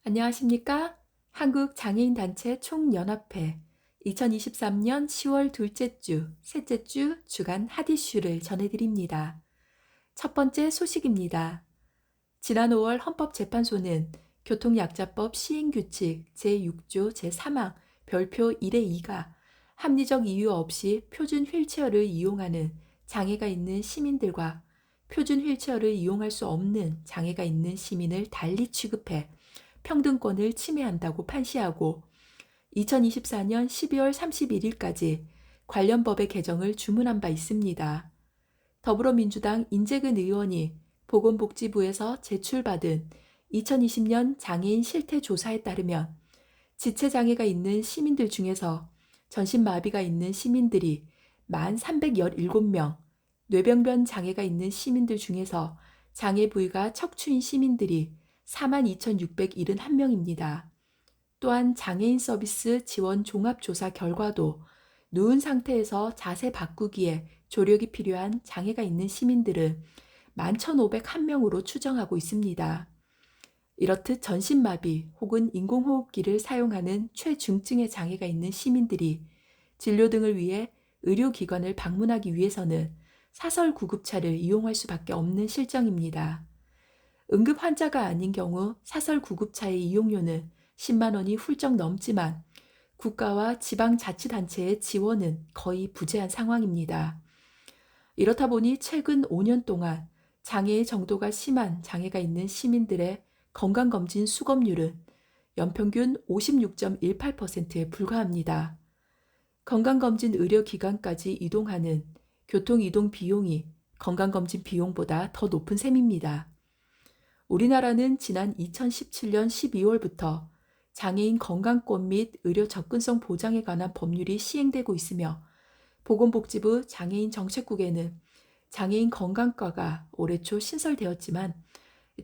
안녕하십니까? 한국장애인단체 총연합회 2023년 10월 둘째 주, 셋째 주 주간 핫이슈를 전해드립니다. 첫 번째 소식입니다. 지난 5월 헌법재판소는 교통약자법 시행규칙 제6조 제3항 별표 1의 2가 합리적 이유 없이 표준 휠체어를 이용하는 장애가 있는 시민들과 표준 휠체어를 이용할 수 없는 장애가 있는 시민을 달리 취급해 평등권을 침해한다고 판시하고 2024년 12월 31일까지 관련 법의 개정을 주문한 바 있습니다. 더불어민주당 인재근 의원이 보건복지부에서 제출받은 2020년 장애인 실태조사에 따르면 지체장애가 있는 시민들 중에서 전신마비가 있는 시민들이 1,317명, 뇌병변 장애가 있는 시민들 중에서 장애 부위가 척추인 시민들이 42,671명입니다. 또한 장애인 서비스 지원 종합조사 결과도 누운 상태에서 자세 바꾸기에 조력이 필요한 장애가 있는 시민들은 11,501명으로 추정하고 있습니다. 이렇듯 전신마비 혹은 인공호흡기를 사용하는 최중증의 장애가 있는 시민들이 진료 등을 위해 의료기관을 방문하기 위해서는 사설 구급차를 이용할 수밖에 없는 실정입니다. 응급 환자가 아닌 경우 사설 구급차의 이용료는 10만 원이 훌쩍 넘지만 국가와 지방자치단체의 지원은 거의 부재한 상황입니다. 이렇다 보니 최근 5년 동안 장애의 정도가 심한 장애가 있는 시민들의 건강검진 수검률은 연평균 56.18%에 불과합니다. 건강검진 의료기관까지 이동하는 교통이동 비용이 건강검진 비용보다 더 높은 셈입니다. 우리나라는 지난 2017년 12월부터 장애인 건강권 및 의료 접근성 보장에 관한 법률이 시행되고 있으며 보건복지부 장애인 정책국에는 장애인 건강과가 올해 초 신설되었지만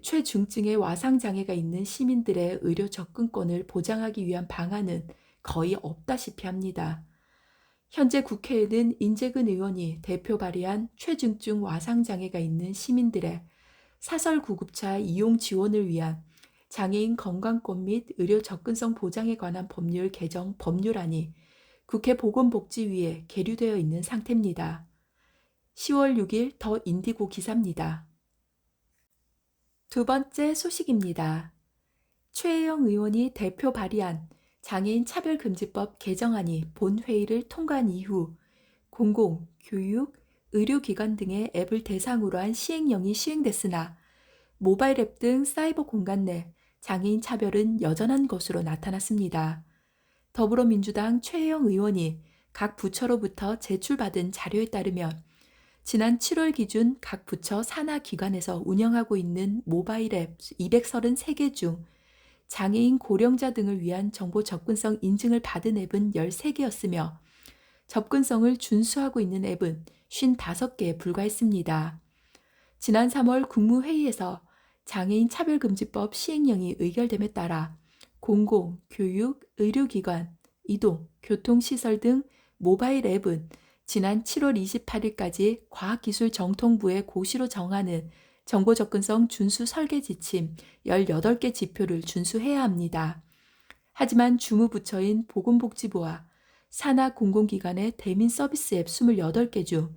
최중증의 와상장애가 있는 시민들의 의료 접근권을 보장하기 위한 방안은 거의 없다시피 합니다. 현재 국회에는 인재근 의원이 대표 발의한 최중증 와상장애가 있는 시민들의 사설 구급차 이용 지원을 위한 장애인 건강권 및 의료 접근성 보장에 관한 법률 개정 법률안이 국회 보건복지위에 계류되어 있는 상태입니다. 10월 6일 더 인디고 기사입니다. 두 번째 소식입니다. 최혜영 의원이 대표 발의한 장애인 차별금지법 개정안이 본회의를 통과한 이후 공공, 교육, 의료기관 등의 앱을 대상으로 한 시행령이 시행됐으나 모바일 앱 등 사이버 공간 내 장애인 차별은 여전한 것으로 나타났습니다. 더불어민주당 최혜영 의원이 각 부처로부터 제출받은 자료에 따르면 지난 7월 기준 각 부처 산하 기관에서 운영하고 있는 모바일 앱 233개 중 장애인 고령자 등을 위한 정보 접근성 인증을 받은 앱은 13개였으며 접근성을 준수하고 있는 앱은 55개에 불과했습니다. 지난 3월 국무회의에서 장애인 차별금지법 시행령이 의결됨에 따라 공공, 교육, 의료기관, 이동, 교통시설 등 모바일 앱은 지난 7월 28일까지 과학기술정통부의 고시로 정하는 정보접근성 준수 설계 지침 18개 지표를 준수해야 합니다. 하지만 주무부처인 보건복지부와 산하 공공기관의 대민 서비스 앱 28개 중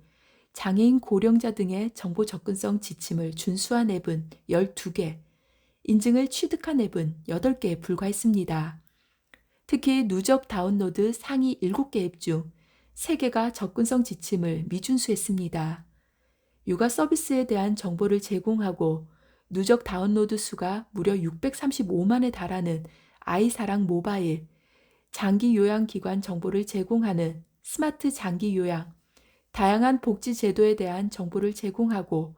장애인 고령자 등의 정보 접근성 지침을 준수한 앱은 12개, 인증을 취득한 앱은 8개에 불과했습니다. 특히 누적 다운로드 상위 7개 앱 중 3개가 접근성 지침을 미준수했습니다. 육아 서비스에 대한 정보를 제공하고 누적 다운로드 수가 무려 635만에 달하는 아이사랑 모바일, 장기 요양기관 정보를 제공하는 스마트 장기 요양, 다양한 복지 제도에 대한 정보를 제공하고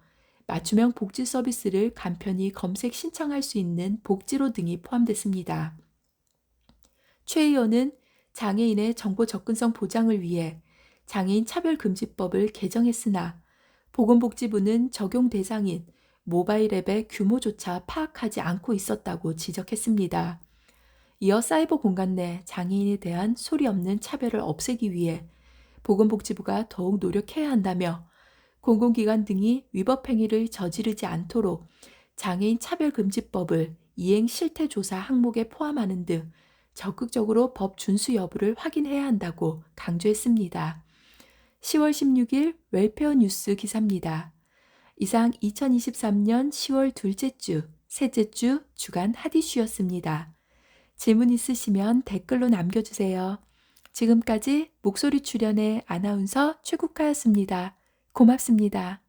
맞춤형 복지 서비스를 간편히 검색 신청할 수 있는 복지로 등이 포함됐습니다. 최 의원은 장애인의 정보 접근성 보장을 위해 장애인 차별금지법을 개정했으나 보건복지부는 적용 대상인 모바일 앱의 규모조차 파악하지 않고 있었다고 지적했습니다. 이어 사이버 공간 내 장애인에 대한 소리 없는 차별을 없애기 위해 보건복지부가 더욱 노력해야 한다며 공공기관 등이 위법 행위를 저지르지 않도록 장애인 차별금지법을 이행 실태 조사 항목에 포함하는 등 적극적으로 법 준수 여부를 확인해야 한다고 강조했습니다. 10월 16일 웰페어 뉴스 기사입니다. 이상 2023년 10월 둘째 주, 셋째 주 주간 핫이슈였습니다. 질문 있으시면 댓글로 남겨주세요. 지금까지 목소리 출연의 아나운서 최국화였습니다. 고맙습니다.